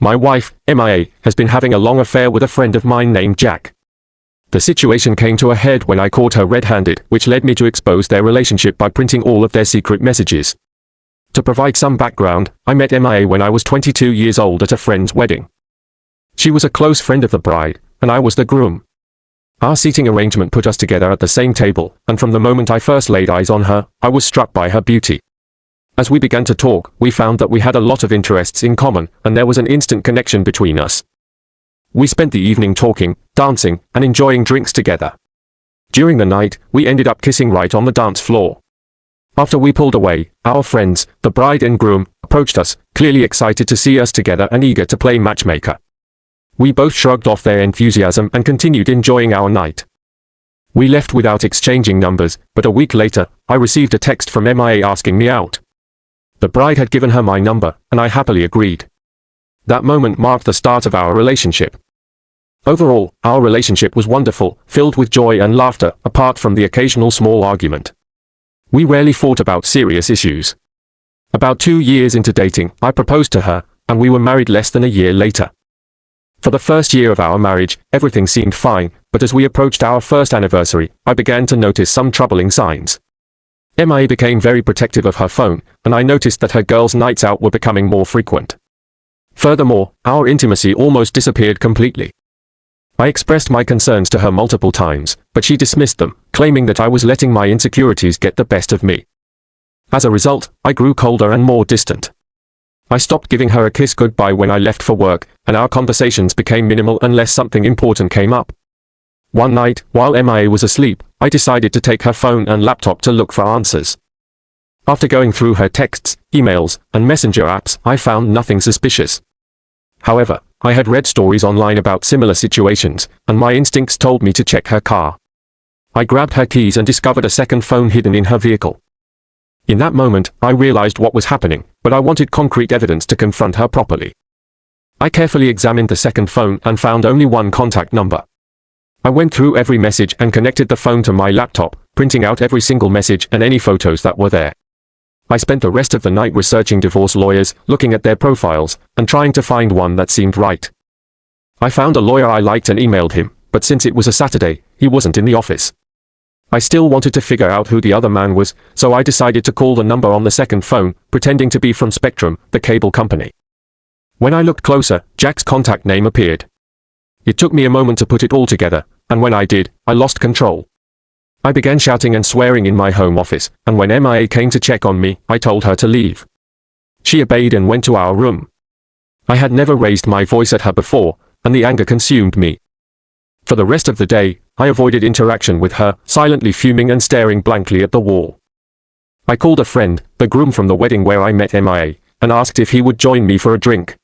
My wife, MIA, has been having a long affair with a friend of mine named Jack. The situation came to a head when I caught her red-handed, which led me to expose their relationship by printing all of their secret messages. To provide some background, I met MIA when I was 22 years old at a friend's wedding. She was a close friend of the bride, and I was the groom. Our seating arrangement put us together at the same table, and from the moment I first laid eyes on her, I was struck by her beauty. As we began to talk, we found that we had a lot of interests in common, and there was an instant connection between us. We spent the evening talking, dancing, and enjoying drinks together. During the night, we ended up kissing right on the dance floor. After we pulled away, our friends, the bride and groom, approached us, clearly excited to see us together and eager to play matchmaker. We both shrugged off their enthusiasm and continued enjoying our night. We left without exchanging numbers, but a week later, I received a text from MIA asking me out. The bride had given her my number, and I happily agreed. That moment marked the start of our relationship. Overall, our relationship was wonderful, filled with joy and laughter, apart from the occasional small argument. We rarely fought about serious issues. About 2 years into dating, I proposed to her, and we were married less than a year later. For the first year of our marriage, everything seemed fine, but as we approached our first anniversary, I began to notice some troubling signs. MIA became very protective of her phone, and I noticed that her girls' nights out were becoming more frequent. Furthermore, our intimacy almost disappeared completely. I expressed my concerns to her multiple times, but she dismissed them, claiming that I was letting my insecurities get the best of me. As a result, I grew colder and more distant. I stopped giving her a kiss goodbye when I left for work, and our conversations became minimal unless something important came up. One night, while MIA was asleep, I decided to take her phone and laptop to look for answers. After going through her texts, emails, and messenger apps, I found nothing suspicious. However, I had read stories online about similar situations, and my instincts told me to check her car. I grabbed her keys and discovered a second phone hidden in her vehicle. In that moment, I realized what was happening, but I wanted concrete evidence to confront her properly. I carefully examined the second phone and found only one contact number. I went through every message and connected the phone to my laptop, printing out every single message and any photos that were there. I spent the rest of the night researching divorce lawyers, looking at their profiles, and trying to find one that seemed right. I found a lawyer I liked and emailed him, but since it was a Saturday, he wasn't in the office. I still wanted to figure out who the other man was, so I decided to call the number on the second phone, pretending to be from Spectrum, the cable company. When I looked closer, Jack's contact name appeared. It took me a moment to put it all together, and when I did, I lost control. I began shouting and swearing in my home office, and when MIA came to check on me, I told her to leave. She obeyed and went to our room. I had never raised my voice at her before, and the anger consumed me. For the rest of the day, I avoided interaction with her, silently fuming and staring blankly at the wall. I called a friend, the groom from the wedding where I met MIA, and asked if he would join me for a drink.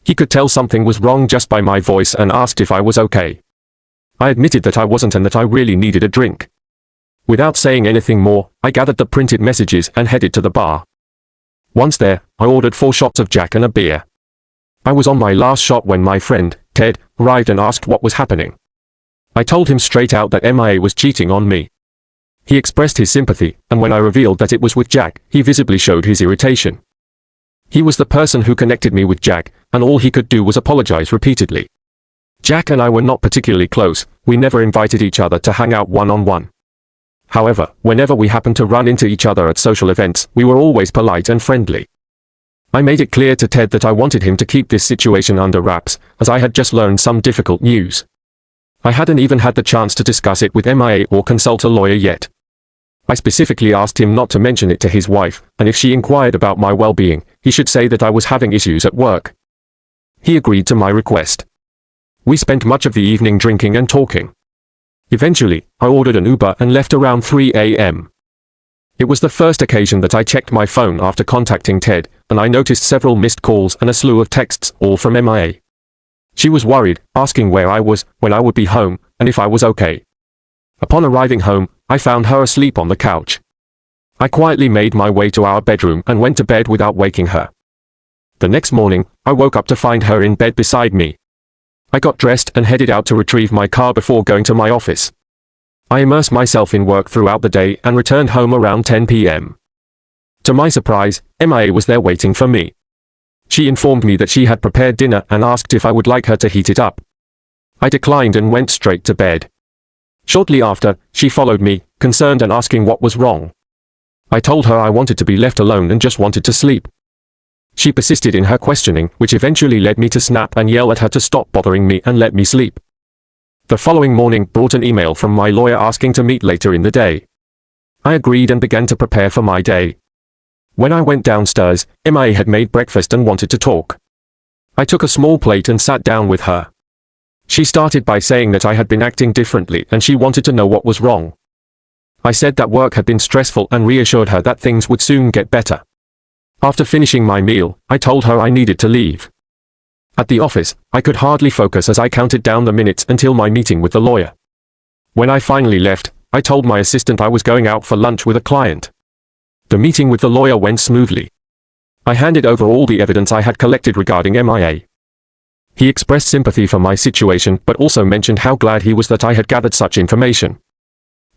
He could tell something was wrong just by my voice and asked if I was okay. I admitted that I wasn't and that I really needed a drink. Without saying anything more, I gathered the printed messages and headed to the bar. Once there, I ordered 4 shots of Jack and a beer. I was on my last shot when my friend, Ted, arrived and asked what was happening. I told him straight out that MIA was cheating on me. He expressed his sympathy, and when I revealed that it was with Jack, he visibly showed his irritation. He was the person who connected me with Jack, and all he could do was apologize repeatedly. Jack and I were not particularly close, we never invited each other to hang out one-on-one. However, whenever we happened to run into each other at social events, we were always polite and friendly. I made it clear to Ted that I wanted him to keep this situation under wraps, as I had just learned some difficult news. I hadn't even had the chance to discuss it with MIA or consult a lawyer yet. I specifically asked him not to mention it to his wife, and if she inquired about my well-being, he should say that I was having issues at work. He agreed to my request. We spent much of the evening drinking and talking. Eventually, I ordered an Uber and left around 3 a.m. It was the first occasion that I checked my phone after contacting Ted, and I noticed several missed calls and a slew of texts, all from MIA. She was worried, asking where I was, when I would be home, and if I was okay. Upon arriving home, I found her asleep on the couch. I quietly made my way to our bedroom and went to bed without waking her. The next morning, I woke up to find her in bed beside me. I got dressed and headed out to retrieve my car before going to my office. I immersed myself in work throughout the day and returned home around 10 p.m. To my surprise, MIA was there waiting for me. She informed me that she had prepared dinner and asked if I would like her to heat it up. I declined and went straight to bed. Shortly after, she followed me, concerned and asking what was wrong. I told her I wanted to be left alone and just wanted to sleep. She persisted in her questioning, which eventually led me to snap and yell at her to stop bothering me and let me sleep. The following morning brought an email from my lawyer asking to meet later in the day. I agreed and began to prepare for my day. When I went downstairs, MIA had made breakfast and wanted to talk. I took a small plate and sat down with her. She started by saying that I had been acting differently and she wanted to know what was wrong. I said that work had been stressful and reassured her that things would soon get better. After finishing my meal, I told her I needed to leave. At the office, I could hardly focus as I counted down the minutes until my meeting with the lawyer. When I finally left, I told my assistant I was going out for lunch with a client. The meeting with the lawyer went smoothly. I handed over all the evidence I had collected regarding MIA. He expressed sympathy for my situation but also mentioned how glad he was that I had gathered such information.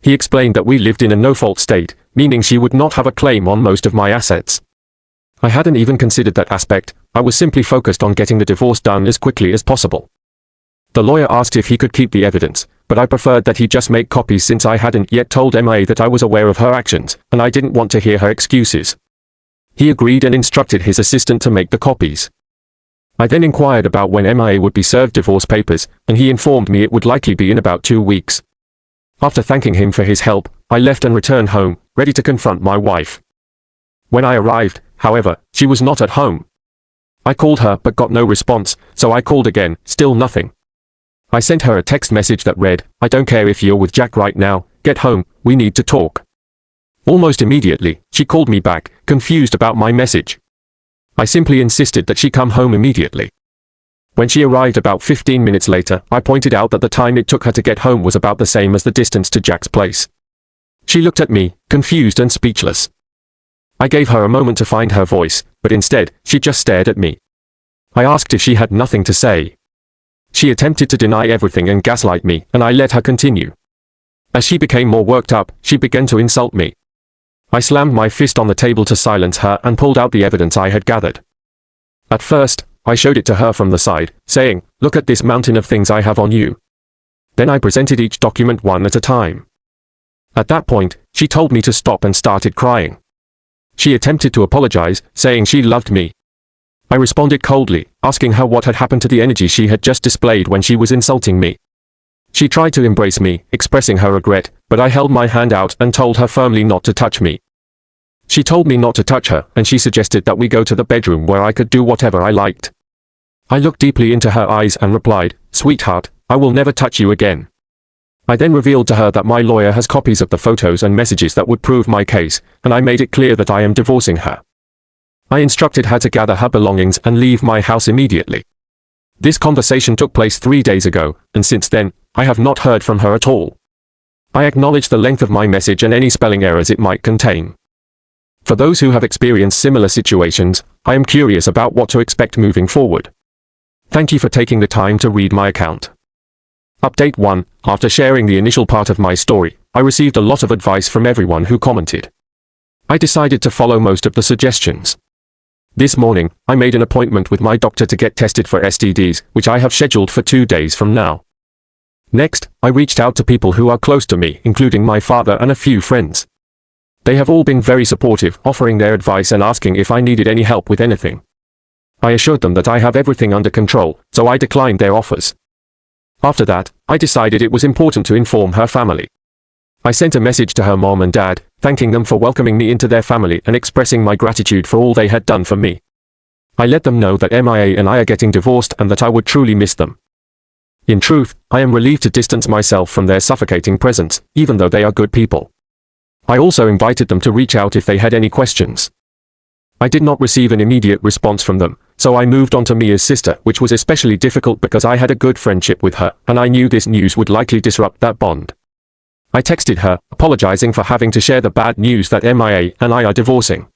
He explained that we lived in a no-fault state, meaning she would not have a claim on most of my assets. I hadn't even considered that aspect. I was simply focused on getting the divorce done as quickly as possible. The lawyer asked if he could keep the evidence, but I preferred that he just make copies since I hadn't yet told MIA that I was aware of her actions, and I didn't want to hear her excuses. He agreed and instructed his assistant to make the copies. I then inquired about when MIA would be served divorce papers, and he informed me it would likely be in about 2 weeks. After thanking him for his help, I left and returned home, ready to confront my wife. When I arrived, however, she was not at home. I called her but got no response, so I called again, still nothing. I sent her a text message that read, "I don't care if you're with Jack right now, get home, we need to talk." Almost immediately, she called me back, confused about my message. I simply insisted that she come home immediately. When she arrived about 15 minutes later, I pointed out that the time it took her to get home was about the same as the distance to Jack's place. She looked at me, confused and speechless. I gave her a moment to find her voice, but instead, she just stared at me. I asked if she had nothing to say. She attempted to deny everything and gaslight me, and I let her continue. As she became more worked up, she began to insult me. I slammed my fist on the table to silence her and pulled out the evidence I had gathered. At first, I showed it to her from the side, saying, "Look at this mountain of things I have on you." Then I presented each document one at a time. At that point, she told me to stop and started crying. She attempted to apologize, saying she loved me. I responded coldly, asking her what had happened to the energy she had just displayed when she was insulting me. She tried to embrace me, expressing her regret, but I held my hand out and told her firmly not to touch me. She told me not to touch her, and she suggested that we go to the bedroom where I could do whatever I liked. I looked deeply into her eyes and replied, "Sweetheart, I will never touch you again." I then revealed to her that my lawyer has copies of the photos and messages that would prove my case, and I made it clear that I am divorcing her. I instructed her to gather her belongings and leave my house immediately. This conversation took place 3 days ago, and since then, I have not heard from her at all. I acknowledge the length of my message and any spelling errors it might contain. For those who have experienced similar situations, I am curious about what to expect moving forward. Thank you for taking the time to read my account. Update 1. After sharing the initial part of my story, I received a lot of advice from everyone who commented. I decided to follow most of the suggestions. This morning, I made an appointment with my doctor to get tested for STDs, which I have scheduled for 2 days from now. Next, I reached out to people who are close to me, including my father and a few friends. They have all been very supportive, offering their advice and asking if I needed any help with anything. I assured them that I have everything under control, so I declined their offers. After that, I decided it was important to inform her family. I sent a message to her mom and dad, thanking them for welcoming me into their family and expressing my gratitude for all they had done for me. I let them know that MIA and I are getting divorced and that I would truly miss them. In truth, I am relieved to distance myself from their suffocating presence, even though they are good people. I also invited them to reach out if they had any questions. I did not receive an immediate response from them, so I moved on to Mia's sister, which was especially difficult because I had a good friendship with her, and I knew this news would likely disrupt that bond. I texted her, apologizing for having to share the bad news that MIA and I are divorcing.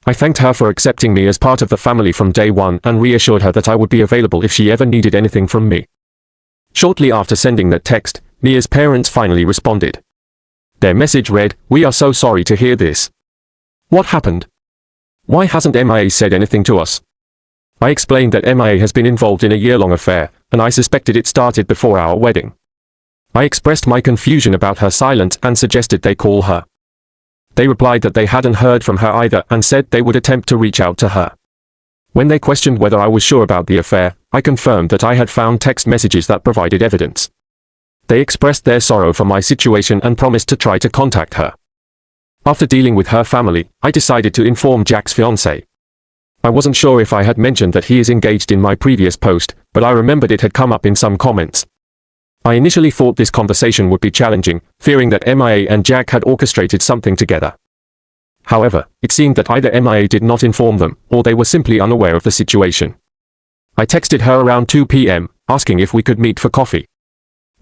I thanked her for accepting me as part of the family from day one and reassured her that I would be available if she ever needed anything from me. Shortly after sending that text, Mia's parents finally responded. Their message read, "We are so sorry to hear this. What happened? Why hasn't MIA said anything to us?" I explained that MIA has been involved in a year-long affair, and I suspected it started before our wedding. I expressed my confusion about her silence and suggested they call her. They replied that they hadn't heard from her either and said they would attempt to reach out to her. When they questioned whether I was sure about the affair, I confirmed that I had found text messages that provided evidence. They expressed their sorrow for my situation and promised to try to contact her. After dealing with her family, I decided to inform Jack's fiancé. I wasn't sure if I had mentioned that he is engaged in my previous post, but I remembered it had come up in some comments. I initially thought this conversation would be challenging, fearing that MIA and Jack had orchestrated something together. However, it seemed that either MIA did not inform them, or they were simply unaware of the situation. I texted her around 2 p.m., asking if we could meet for coffee.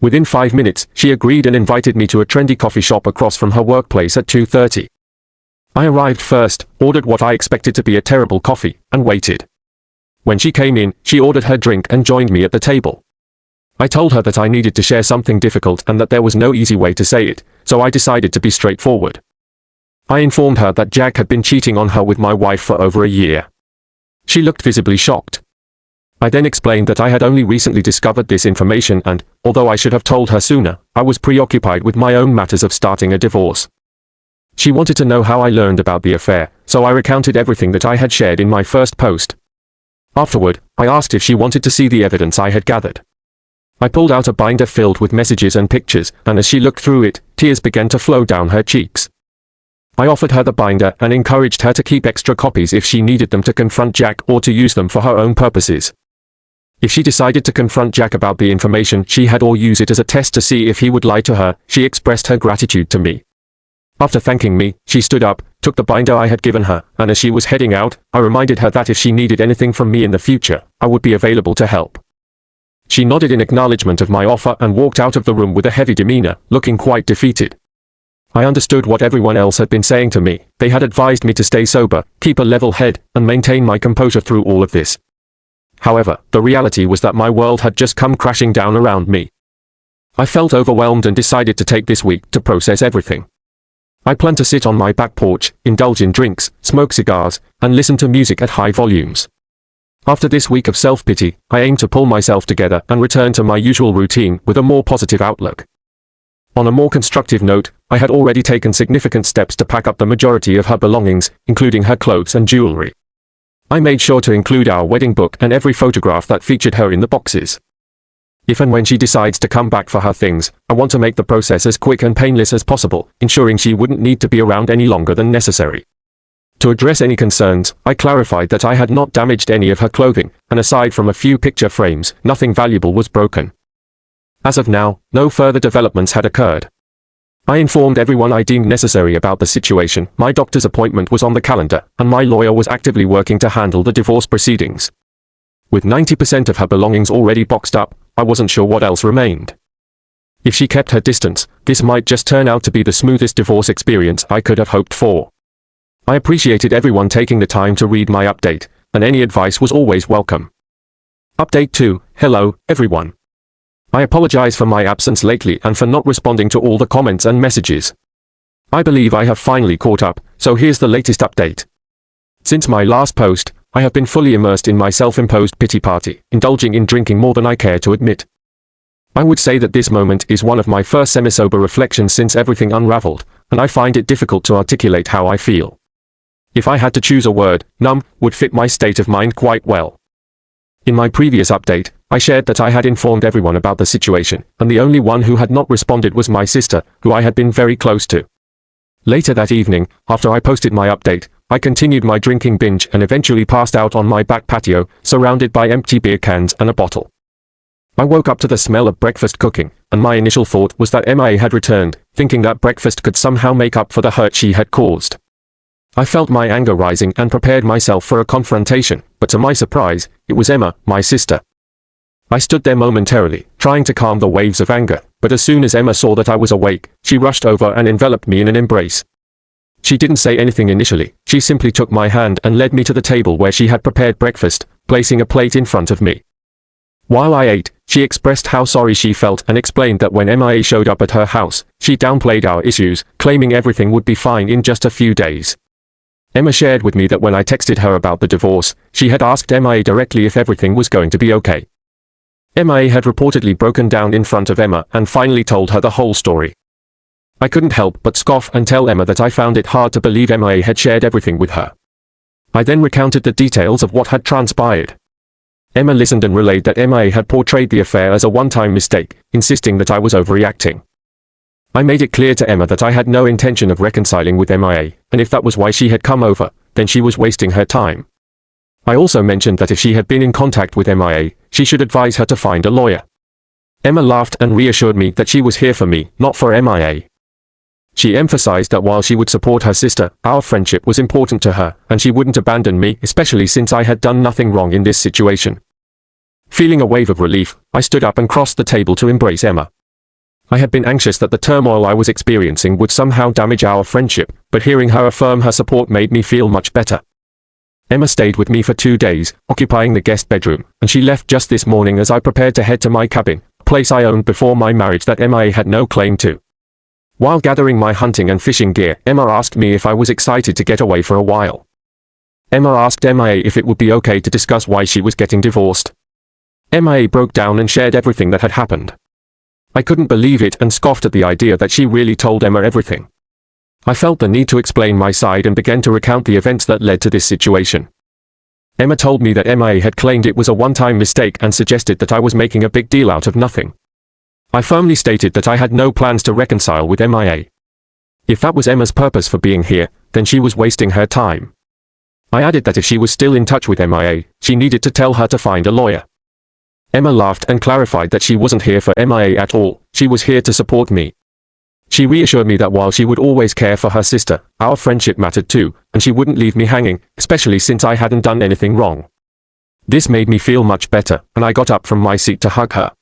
Within 5 minutes, she agreed and invited me to a trendy coffee shop across from her workplace at 2:30. I arrived first, ordered what I expected to be a terrible coffee, and waited. When she came in, she ordered her drink and joined me at the table. I told her that I needed to share something difficult and that there was no easy way to say it, so I decided to be straightforward. I informed her that Jack had been cheating on her with my wife for over a year. She looked visibly shocked. I then explained that I had only recently discovered this information and, although I should have told her sooner, I was preoccupied with my own matters of starting a divorce. She wanted to know how I learned about the affair, so I recounted everything that I had shared in my first post. Afterward, I asked if she wanted to see the evidence I had gathered. I pulled out a binder filled with messages and pictures, and as she looked through it, tears began to flow down her cheeks. I offered her the binder and encouraged her to keep extra copies if she needed them to confront Jack or to use them for her own purposes. If she decided to confront Jack about the information she had or use it as a test to see if he would lie to her, she expressed her gratitude to me. After thanking me, she stood up, took the binder I had given her, and as she was heading out, I reminded her that if she needed anything from me in the future, I would be available to help. She nodded in acknowledgement of my offer and walked out of the room with a heavy demeanor, looking quite defeated. I understood what everyone else had been saying to me. They had advised me to stay sober, keep a level head, and maintain my composure through all of this. However, the reality was that my world had just come crashing down around me. I felt overwhelmed and decided to take this week to process everything. I planned to sit on my back porch, indulge in drinks, smoke cigars, and listen to music at high volumes. After this week of self-pity, I aim to pull myself together and return to my usual routine with a more positive outlook. On a more constructive note, I had already taken significant steps to pack up the majority of her belongings, including her clothes and jewelry. I made sure to include our wedding book and every photograph that featured her in the boxes. If and when she decides to come back for her things, I want to make the process as quick and painless as possible, ensuring she wouldn't need to be around any longer than necessary. To address any concerns, I clarified that I had not damaged any of her clothing, and aside from a few picture frames, nothing valuable was broken. As of now, no further developments had occurred. I informed everyone I deemed necessary about the situation. My doctor's appointment was on the calendar, and my lawyer was actively working to handle the divorce proceedings. With 90% of her belongings already boxed up, I wasn't sure what else remained. If she kept her distance, this might just turn out to be the smoothest divorce experience I could have hoped for. I appreciated everyone taking the time to read my update, and any advice was always welcome. Update 2. Hello, everyone. I apologize for my absence lately and for not responding to all the comments and messages. I believe I have finally caught up, so here's the latest update. Since my last post, I have been fully immersed in my self-imposed pity party, indulging in drinking more than I care to admit. I would say that this moment is one of my first semi-sober reflections since everything unraveled, and I find it difficult to articulate how I feel. If I had to choose a word, numb would fit my state of mind quite well. In my previous update, I shared that I had informed everyone about the situation, and the only one who had not responded was my sister, who I had been very close to. Later that evening, after I posted my update, I continued my drinking binge and eventually passed out on my back patio, surrounded by empty beer cans and a bottle. I woke up to the smell of breakfast cooking, and my initial thought was that MIA had returned, thinking that breakfast could somehow make up for the hurt she had caused. I felt my anger rising and prepared myself for a confrontation, but to my surprise, it was Emma, my sister. I stood there momentarily, trying to calm the waves of anger, but as soon as Emma saw that I was awake, she rushed over and enveloped me in an embrace. She didn't say anything initially, she simply took my hand and led me to the table where she had prepared breakfast, placing a plate in front of me. While I ate, she expressed how sorry she felt and explained that when MIA showed up at her house, she downplayed our issues, claiming everything would be fine in just a few days. Emma shared with me that when I texted her about the divorce, she had asked MIA directly if everything was going to be okay. MIA had reportedly broken down in front of Emma and finally told her the whole story. I couldn't help but scoff and tell Emma that I found it hard to believe MIA had shared everything with her. I then recounted the details of what had transpired. Emma listened and relayed that MIA had portrayed the affair as a one-time mistake, insisting that I was overreacting. I made it clear to Emma that I had no intention of reconciling with MIA, and if that was why she had come over, then she was wasting her time. I also mentioned that if she had been in contact with MIA, she should advise her to find a lawyer. Emma laughed and reassured me that she was here for me, not for MIA. She emphasized that while she would support her sister, our friendship was important to her, and she wouldn't abandon me, especially since I had done nothing wrong in this situation. Feeling a wave of relief, I stood up and crossed the table to embrace Emma. I had been anxious that the turmoil I was experiencing would somehow damage our friendship, but hearing her affirm her support made me feel much better. Emma stayed with me for 2 days, occupying the guest bedroom, and she left just this morning as I prepared to head to my cabin, a place I owned before my marriage that MIA had no claim to. While gathering my hunting and fishing gear, Emma asked me if I was excited to get away for a while. Emma asked MIA if it would be okay to discuss why she was getting divorced. MIA broke down and shared everything that had happened. I couldn't believe it and scoffed at the idea that she really told Emma everything. I felt the need to explain my side and began to recount the events that led to this situation. Emma told me that MIA had claimed it was a one-time mistake and suggested that I was making a big deal out of nothing. I firmly stated that I had no plans to reconcile with MIA. If that was Emma's purpose for being here, then she was wasting her time. I added that if she was still in touch with MIA, she needed to tell her to find a lawyer. Emma laughed and clarified that she wasn't here for MIA at all, she was here to support me. She reassured me that while she would always care for her sister, our friendship mattered too, and she wouldn't leave me hanging, especially since I hadn't done anything wrong. This made me feel much better, and I got up from my seat to hug her.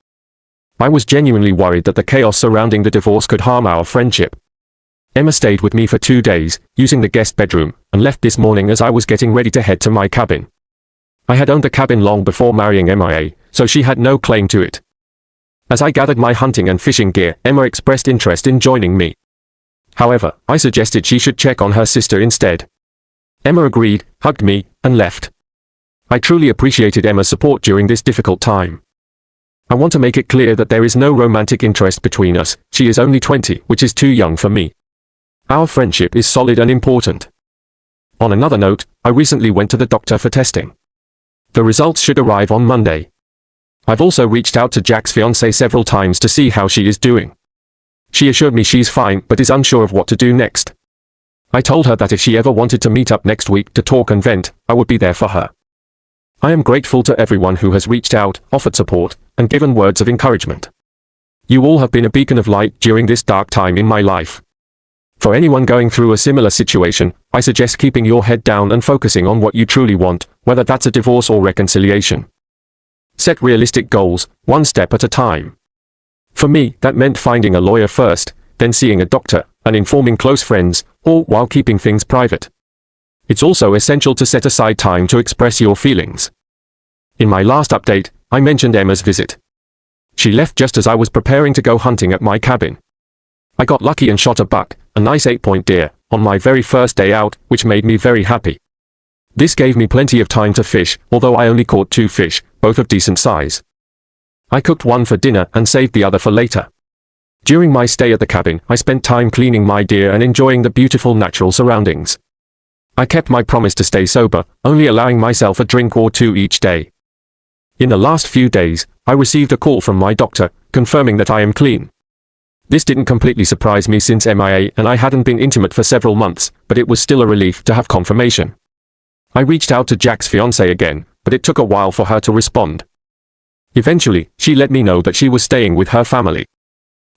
I was genuinely worried that the chaos surrounding the divorce could harm our friendship. Emma stayed with me for 2 days, using the guest bedroom, and left this morning as I was getting ready to head to my cabin. I had owned the cabin long before marrying MIA, so she had no claim to it. As I gathered my hunting and fishing gear, Emma expressed interest in joining me. However, I suggested she should check on her sister instead. Emma agreed, hugged me, and left. I truly appreciated Emma's support during this difficult time. I want to make it clear that there is no romantic interest between us. She is only 20, which is too young for me. Our friendship is solid and important. On another note, I recently went to the doctor for testing. The results should arrive on Monday. I've also reached out to Jack's fiancée several times to see how she is doing. She assured me she's fine but is unsure of what to do next. I told her that if she ever wanted to meet up next week to talk and vent, I would be there for her. I am grateful to everyone who has reached out, offered support, and given words of encouragement. You all have been a beacon of light during this dark time in my life. For anyone going through a similar situation, I suggest keeping your head down and focusing on what you truly want, whether that's a divorce or reconciliation. Set realistic goals, one step at a time. For me, that meant finding a lawyer first, then seeing a doctor, and informing close friends, all while keeping things private. It's also essential to set aside time to express your feelings. In my last update, I mentioned Emma's visit. She left just as I was preparing to go hunting at my cabin. I got lucky and shot a buck, a nice 8-point deer, on my very first day out, which made me very happy. This gave me plenty of time to fish, although I only caught 2 fish, both of decent size. I cooked one for dinner and saved the other for later. During my stay at the cabin, I spent time cleaning my deer and enjoying the beautiful natural surroundings. I kept my promise to stay sober, only allowing myself a drink or 2 each day. In the last few days, I received a call from my doctor, confirming that I am clean. This didn't completely surprise me since MIA and I hadn't been intimate for several months, but it was still a relief to have confirmation. I reached out to Jack's fiancée again, but it took a while for her to respond. Eventually, she let me know that she was staying with her family.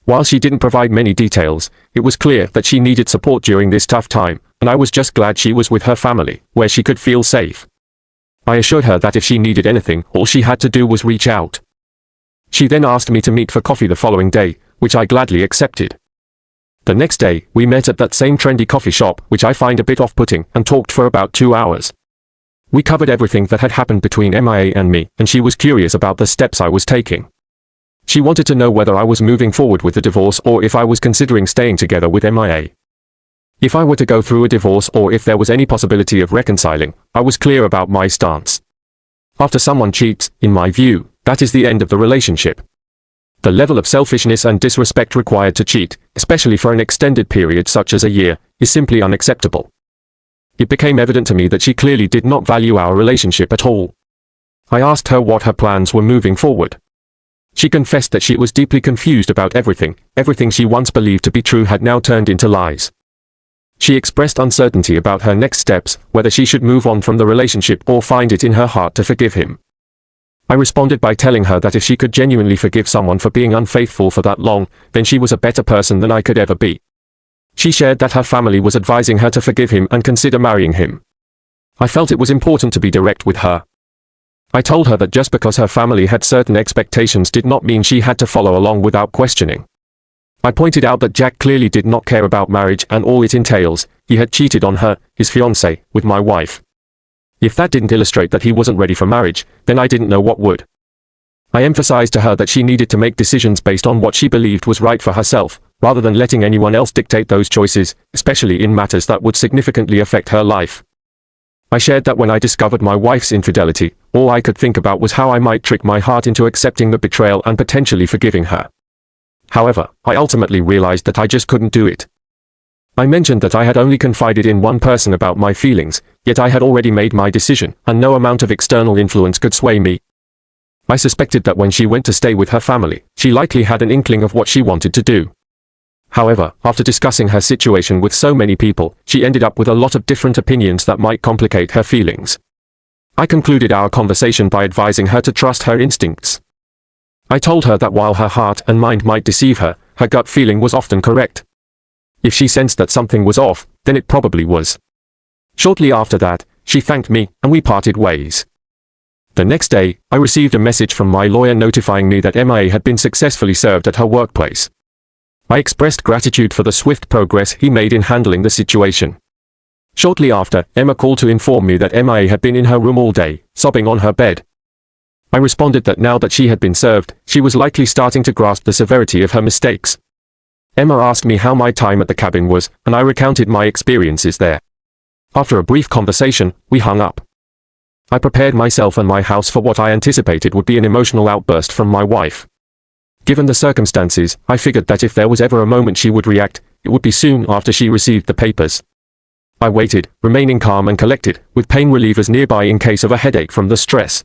While she didn't provide many details, it was clear that she needed support during this tough time, and I was just glad she was with her family, where she could feel safe. I assured her that if she needed anything, all she had to do was reach out. She then asked me to meet for coffee the following day, which I gladly accepted. The next day, we met at that same trendy coffee shop, which I find a bit off-putting, and talked for about 2 hours. We covered everything that had happened between MIA and me, and she was curious about the steps I was taking. She wanted to know whether I was moving forward with the divorce or if I was considering staying together with MIA. If I were to go through a divorce or if there was any possibility of reconciling, I was clear about my stance. After someone cheats, in my view, that is the end of the relationship. The level of selfishness and disrespect required to cheat, especially for an extended period such as a year, is simply unacceptable. It became evident to me that she clearly did not value our relationship at all. I asked her what her plans were moving forward. She confessed that she was deeply confused about everything. Everything she once believed to be true had now turned into lies. She expressed uncertainty about her next steps, whether she should move on from the relationship or find it in her heart to forgive him. I responded by telling her that if she could genuinely forgive someone for being unfaithful for that long, then she was a better person than I could ever be. She shared that her family was advising her to forgive him and consider marrying him. I felt it was important to be direct with her. I told her that just because her family had certain expectations did not mean she had to follow along without questioning. I pointed out that Jack clearly did not care about marriage and all it entails. He had cheated on her, his fiancée, with my wife. If that didn't illustrate that he wasn't ready for marriage, then I didn't know what would. I emphasized to her that she needed to make decisions based on what she believed was right for herself, rather than letting anyone else dictate those choices, especially in matters that would significantly affect her life. I shared that when I discovered my wife's infidelity, all I could think about was how I might trick my heart into accepting the betrayal and potentially forgiving her. However, I ultimately realized that I just couldn't do it. I mentioned that I had only confided in one person about my feelings, yet I had already made my decision, and no amount of external influence could sway me. I suspected that when she went to stay with her family, she likely had an inkling of what she wanted to do. However, after discussing her situation with so many people, she ended up with a lot of different opinions that might complicate her feelings. I concluded our conversation by advising her to trust her instincts. I told her that while her heart and mind might deceive her, her gut feeling was often correct. If she sensed that something was off, then it probably was. Shortly after that, she thanked me, and we parted ways. The next day, I received a message from my lawyer notifying me that MIA had been successfully served at her workplace. I expressed gratitude for the swift progress he made in handling the situation. Shortly after, Emma called to inform me that MIA had been in her room all day, sobbing on her bed. I responded that now that she had been served, she was likely starting to grasp the severity of her mistakes. Emma asked me how my time at the cabin was, and I recounted my experiences there. After a brief conversation, we hung up. I prepared myself and my house for what I anticipated would be an emotional outburst from my wife. Given the circumstances, I figured that if there was ever a moment she would react, it would be soon after she received the papers. I waited, remaining calm and collected, with pain relievers nearby in case of a headache from the stress.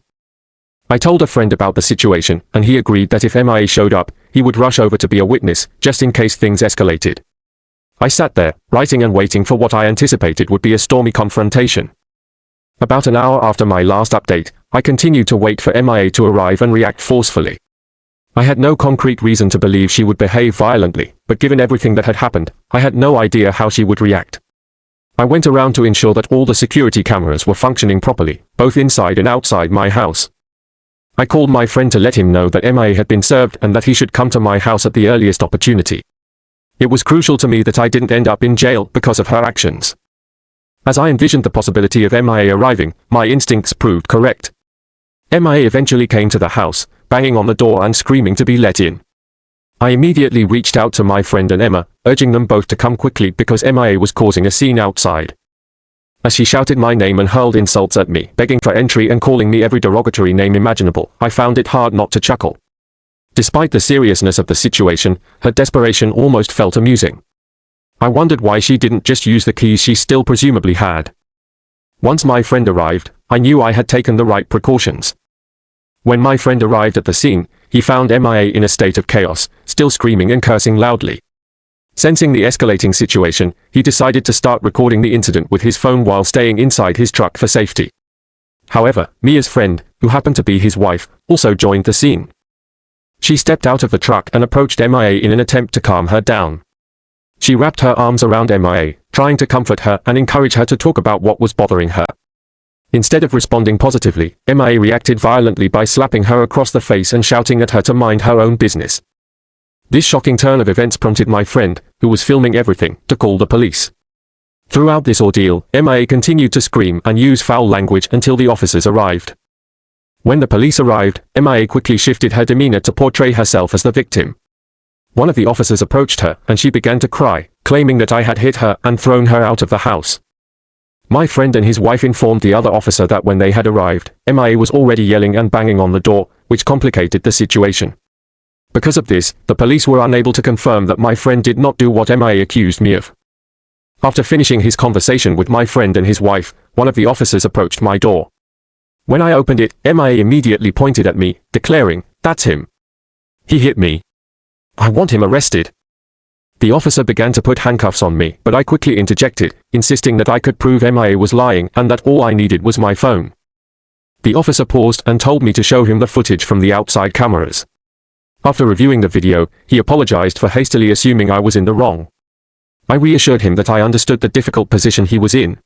I told a friend about the situation, and he agreed that if MIA showed up, he would rush over to be a witness, just in case things escalated. I sat there, writing and waiting for what I anticipated would be a stormy confrontation. About an hour after my last update, I continued to wait for MIA to arrive and react forcefully. I had no concrete reason to believe she would behave violently, but given everything that had happened, I had no idea how she would react. I went around to ensure that all the security cameras were functioning properly, both inside and outside my house. I called my friend to let him know that MIA had been served and that he should come to my house at the earliest opportunity. It was crucial to me that I didn't end up in jail because of her actions. As I envisioned the possibility of MIA arriving, my instincts proved correct. MIA eventually came to the house, banging on the door and screaming to be let in. I immediately reached out to my friend and Emma, urging them both to come quickly because MIA was causing a scene outside. As she shouted my name and hurled insults at me, begging for entry and calling me every derogatory name imaginable, I found it hard not to chuckle. Despite the seriousness of the situation, her desperation almost felt amusing. I wondered why she didn't just use the keys she still presumably had. Once my friend arrived, I knew I had taken the right precautions. When my friend arrived at the scene, he found MIA in a state of chaos, still screaming and cursing loudly. Sensing the escalating situation, he decided to start recording the incident with his phone while staying inside his truck for safety. However, Mia's friend, who happened to be his wife, also joined the scene. She stepped out of the truck and approached MIA in an attempt to calm her down. She wrapped her arms around MIA, trying to comfort her and encourage her to talk about what was bothering her. Instead of responding positively, MIA reacted violently by slapping her across the face and shouting at her to mind her own business. This shocking turn of events prompted my friend, who was filming everything, to call the police. Throughout this ordeal, MIA continued to scream and use foul language until the officers arrived. When the police arrived, MIA quickly shifted her demeanor to portray herself as the victim. One of the officers approached her, and she began to cry, claiming that I had hit her and thrown her out of the house. My friend and his wife informed the other officer that when they had arrived, MIA was already yelling and banging on the door, which complicated the situation. Because of this, the police were unable to confirm that my friend did not do what MIA accused me of. After finishing his conversation with my friend and his wife, one of the officers approached my door. When I opened it, MIA immediately pointed at me, declaring, "That's him. He hit me. I want him arrested." The officer began to put handcuffs on me, but I quickly interjected, insisting that I could prove MIA was lying and that all I needed was my phone. The officer paused and told me to show him the footage from the outside cameras. After reviewing the video, he apologized for hastily assuming I was in the wrong. I reassured him that I understood the difficult position he was in.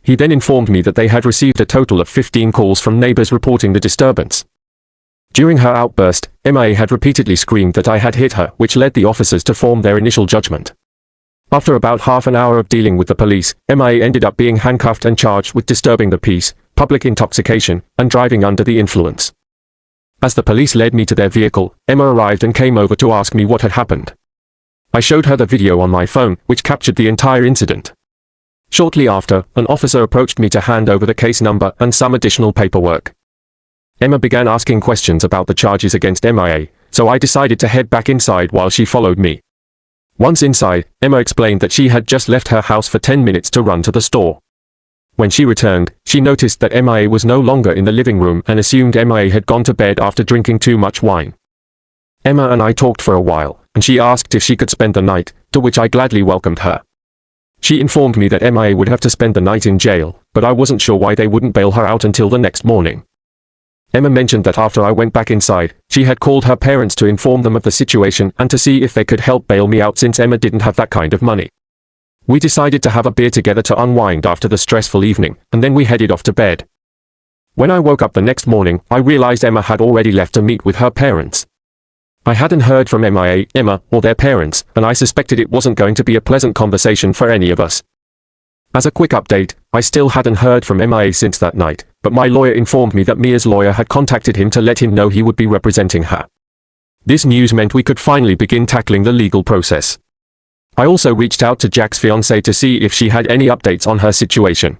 He then informed me that they had received a total of 15 calls from neighbors reporting the disturbance. During her outburst, MIA had repeatedly screamed that I had hit her, which led the officers to form their initial judgment. After about half an hour of dealing with the police, MIA ended up being handcuffed and charged with disturbing the peace, public intoxication, and driving under the influence. As the police led me to their vehicle, Emma arrived and came over to ask me what had happened. I showed her the video on my phone, which captured the entire incident. Shortly after, an officer approached me to hand over the case number and some additional paperwork. Emma began asking questions about the charges against MIA, so I decided to head back inside while she followed me. Once inside, Emma explained that she had just left her house for 10 minutes to run to the store. When she returned, she noticed that MIA was no longer in the living room and assumed MIA had gone to bed after drinking too much wine. Emma and I talked for a while, and she asked if she could spend the night, to which I gladly welcomed her. She informed me that MIA would have to spend the night in jail, but I wasn't sure why they wouldn't bail her out until the next morning. Emma mentioned that after I went back inside, she had called her parents to inform them of the situation and to see if they could help bail me out since Emma didn't have that kind of money. We decided to have a beer together to unwind after the stressful evening, and then we headed off to bed. When I woke up the next morning, I realized Emma had already left to meet with her parents. I hadn't heard from MIA, Emma, or their parents, and I suspected it wasn't going to be a pleasant conversation for any of us. As a quick update, I still hadn't heard from MIA since that night, but my lawyer informed me that Mia's lawyer had contacted him to let him know he would be representing her. This news meant we could finally begin tackling the legal process. I also reached out to Jack's fiancée to see if she had any updates on her situation.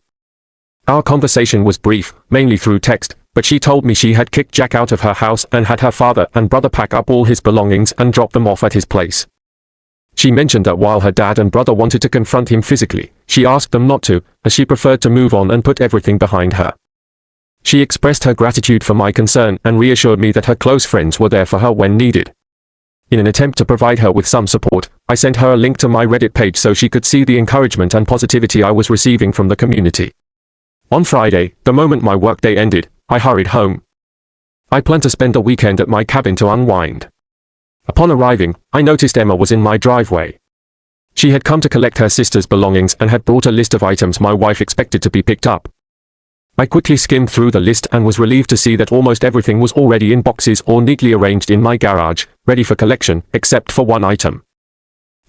Our conversation was brief, mainly through text, but she told me she had kicked Jack out of her house and had her father and brother pack up all his belongings and drop them off at his place. She mentioned that while her dad and brother wanted to confront him physically, she asked them not to, as she preferred to move on and put everything behind her. She expressed her gratitude for my concern and reassured me that her close friends were there for her when needed. In an attempt to provide her with some support, I sent her a link to my Reddit page so she could see the encouragement and positivity I was receiving from the community. On Friday, the moment my workday ended, I hurried home. I planned to spend the weekend at my cabin to unwind. Upon arriving, I noticed Emma was in my driveway. She had come to collect her sister's belongings and had brought a list of items my wife expected to be picked up. I quickly skimmed through the list and was relieved to see that almost everything was already in boxes or neatly arranged in my garage, ready for collection, except for one item.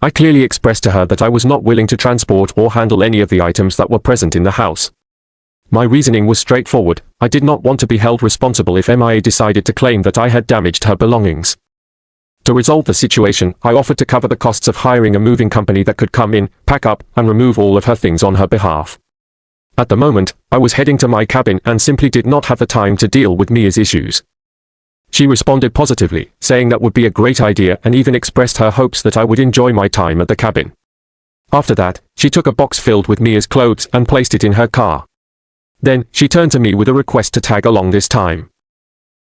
I clearly expressed to her that I was not willing to transport or handle any of the items that were present in the house. My reasoning was straightforward. I did not want to be held responsible if MIA decided to claim that I had damaged her belongings. To resolve the situation, I offered to cover the costs of hiring a moving company that could come in, pack up, and remove all of her things on her behalf. At the moment, I was heading to my cabin and simply did not have the time to deal with Mia's issues. She responded positively, saying that would be a great idea and even expressed her hopes that I would enjoy my time at the cabin. After that, she took a box filled with Mia's clothes and placed it in her car. Then, she turned to me with a request to tag along this time.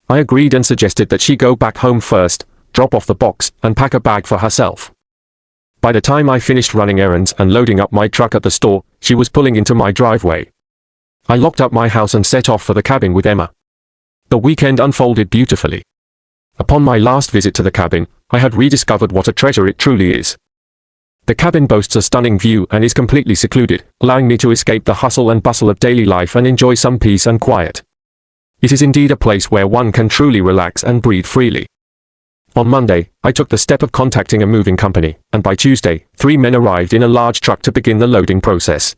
I agreed and suggested that she go back home first, drop off the box, and pack a bag for herself. By the time I finished running errands and loading up my truck at the store, she was pulling into my driveway. I locked up my house and set off for the cabin with Emma. The weekend unfolded beautifully. Upon my last visit to the cabin, I had rediscovered what a treasure it truly is. The cabin boasts a stunning view and is completely secluded, allowing me to escape the hustle and bustle of daily life and enjoy some peace and quiet. It is indeed a place where one can truly relax and breathe freely. On Monday, I took the step of contacting a moving company, and by Tuesday, 3 men arrived in a large truck to begin the loading process.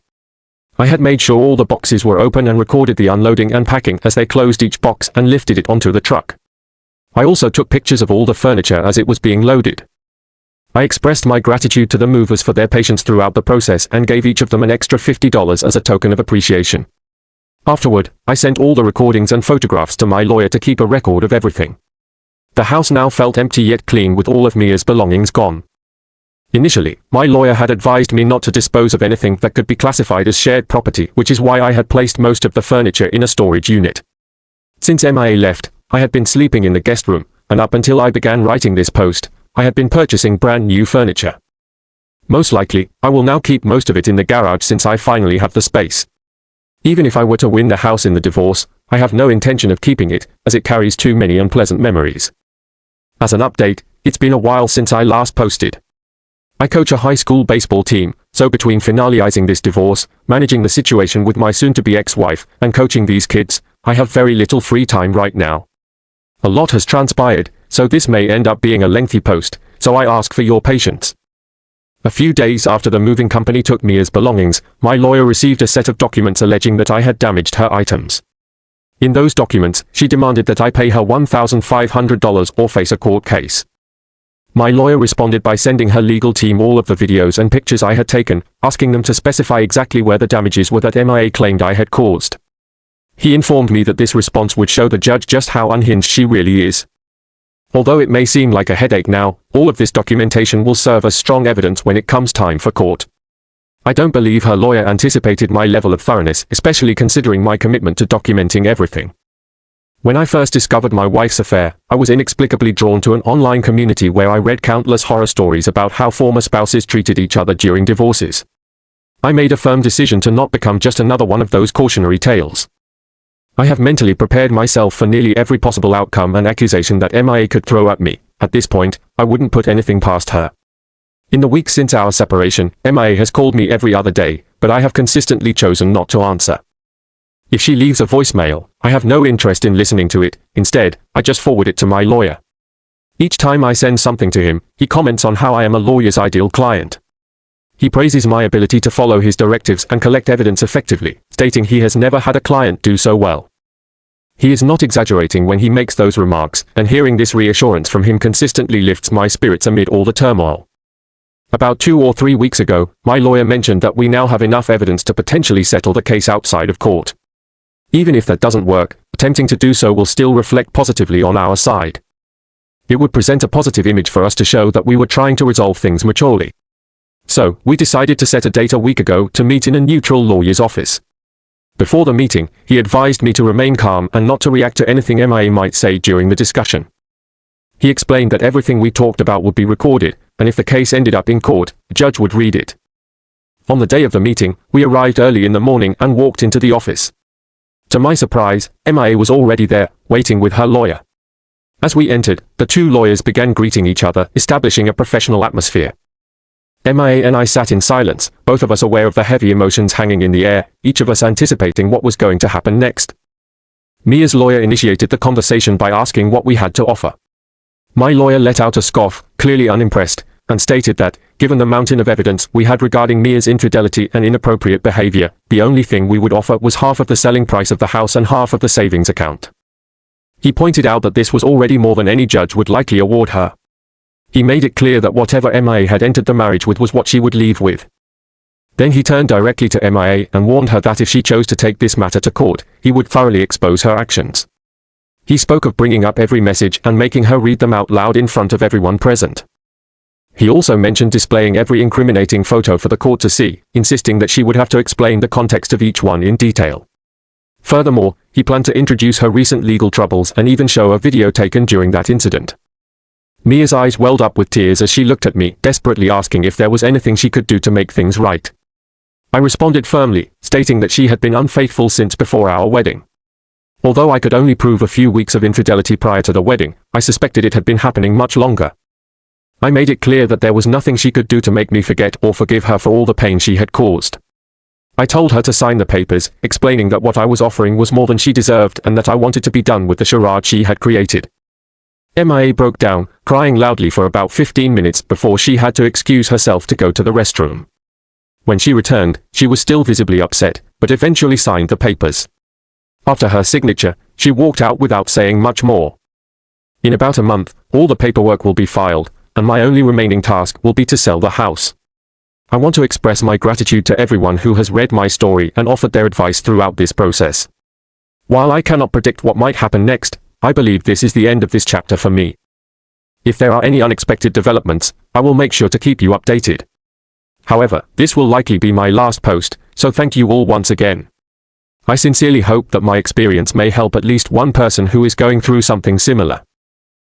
I had made sure all the boxes were open and recorded the unloading and packing as they closed each box and lifted it onto the truck. I also took pictures of all the furniture as it was being loaded. I expressed my gratitude to the movers for their patience throughout the process and gave each of them an extra $50 as a token of appreciation. Afterward, I sent all the recordings and photographs to my lawyer to keep a record of everything. The house now felt empty yet clean with all of Mia's belongings gone. Initially, my lawyer had advised me not to dispose of anything that could be classified as shared property, which is why I had placed most of the furniture in a storage unit. Since MIA left, I had been sleeping in the guest room, and up until I began writing this post, I had been purchasing brand new furniture. Most likely, I will now keep most of it in the garage since I finally have the space. Even if I were to win the house in the divorce, I have no intention of keeping it, as it carries too many unpleasant memories. As an update, it's been a while since I last posted. I coach a high school baseball team, so between finalizing this divorce, managing the situation with my soon-to-be ex-wife, and coaching these kids, I have very little free time right now. A lot has transpired, so this may end up being a lengthy post, so I ask for your patience. A few days after the moving company took Mia's belongings, my lawyer received a set of documents alleging that I had damaged her items. In those documents, she demanded that I pay her $1,500 or face a court case. My lawyer responded by sending her legal team all of the videos and pictures I had taken, asking them to specify exactly where the damages were that MIA claimed I had caused. He informed me that this response would show the judge just how unhinged she really is. Although it may seem like a headache now, all of this documentation will serve as strong evidence when it comes time for court. I don't believe her lawyer anticipated my level of thoroughness, especially considering my commitment to documenting everything. When I first discovered my wife's affair, I was inexplicably drawn to an online community where I read countless horror stories about how former spouses treated each other during divorces. I made a firm decision to not become just another one of those cautionary tales. I have mentally prepared myself for nearly every possible outcome and accusation that MIA could throw at me. At this point, I wouldn't put anything past her. In the weeks since our separation, MIA has called me every other day, but I have consistently chosen not to answer. If she leaves a voicemail, I have no interest in listening to it. Instead, I just forward it to my lawyer. Each time I send something to him, he comments on how I am a lawyer's ideal client. He praises my ability to follow his directives and collect evidence effectively, stating he has never had a client do so well. He is not exaggerating when he makes those remarks, and hearing this reassurance from him consistently lifts my spirits amid all the turmoil. About 2 or 3 weeks ago, my lawyer mentioned that we now have enough evidence to potentially settle the case outside of court. Even if that doesn't work, attempting to do so will still reflect positively on our side. It would present a positive image for us to show that we were trying to resolve things maturely. So, we decided to set a date a week ago to meet in a neutral lawyer's office. Before the meeting, he advised me to remain calm and not to react to anything MIA might say during the discussion. He explained that everything we talked about would be recorded, and if the case ended up in court, the judge would read it. On the day of the meeting, we arrived early in the morning and walked into the office. To my surprise, MIA was already there, waiting with her lawyer. As we entered, the two lawyers began greeting each other, establishing a professional atmosphere. MIA and I sat in silence, both of us aware of the heavy emotions hanging in the air, each of us anticipating what was going to happen next. Mia's lawyer initiated the conversation by asking what we had to offer. My lawyer let out a scoff, clearly unimpressed, and stated that, given the mountain of evidence we had regarding Mia's infidelity and inappropriate behavior, the only thing we would offer was half of the selling price of the house and half of the savings account. He pointed out that this was already more than any judge would likely award her. He made it clear that whatever MIA had entered the marriage with was what she would leave with. Then he turned directly to MIA and warned her that if she chose to take this matter to court, he would thoroughly expose her actions. He spoke of bringing up every message and making her read them out loud in front of everyone present. He also mentioned displaying every incriminating photo for the court to see, insisting that she would have to explain the context of each one in detail. Furthermore, he planned to introduce her recent legal troubles and even show a video taken during that incident. Mia's eyes welled up with tears as she looked at me, desperately asking if there was anything she could do to make things right. I responded firmly, stating that she had been unfaithful since before our wedding. Although I could only prove a few weeks of infidelity prior to the wedding, I suspected it had been happening much longer. I made it clear that there was nothing she could do to make me forget or forgive her for all the pain she had caused. I told her to sign the papers, explaining that what I was offering was more than she deserved and that I wanted to be done with the charade she had created. MIA broke down, crying loudly for about 15 minutes before she had to excuse herself to go to the restroom. When she returned, she was still visibly upset, but eventually signed the papers. After her signature, she walked out without saying much more. In about a month, all the paperwork will be filed, and my only remaining task will be to sell the house. I want to express my gratitude to everyone who has read my story and offered their advice throughout this process. While I cannot predict what might happen next, I believe this is the end of this chapter for me. If there are any unexpected developments, I will make sure to keep you updated. However, this will likely be my last post, so thank you all once again. I sincerely hope that my experience may help at least one person who is going through something similar.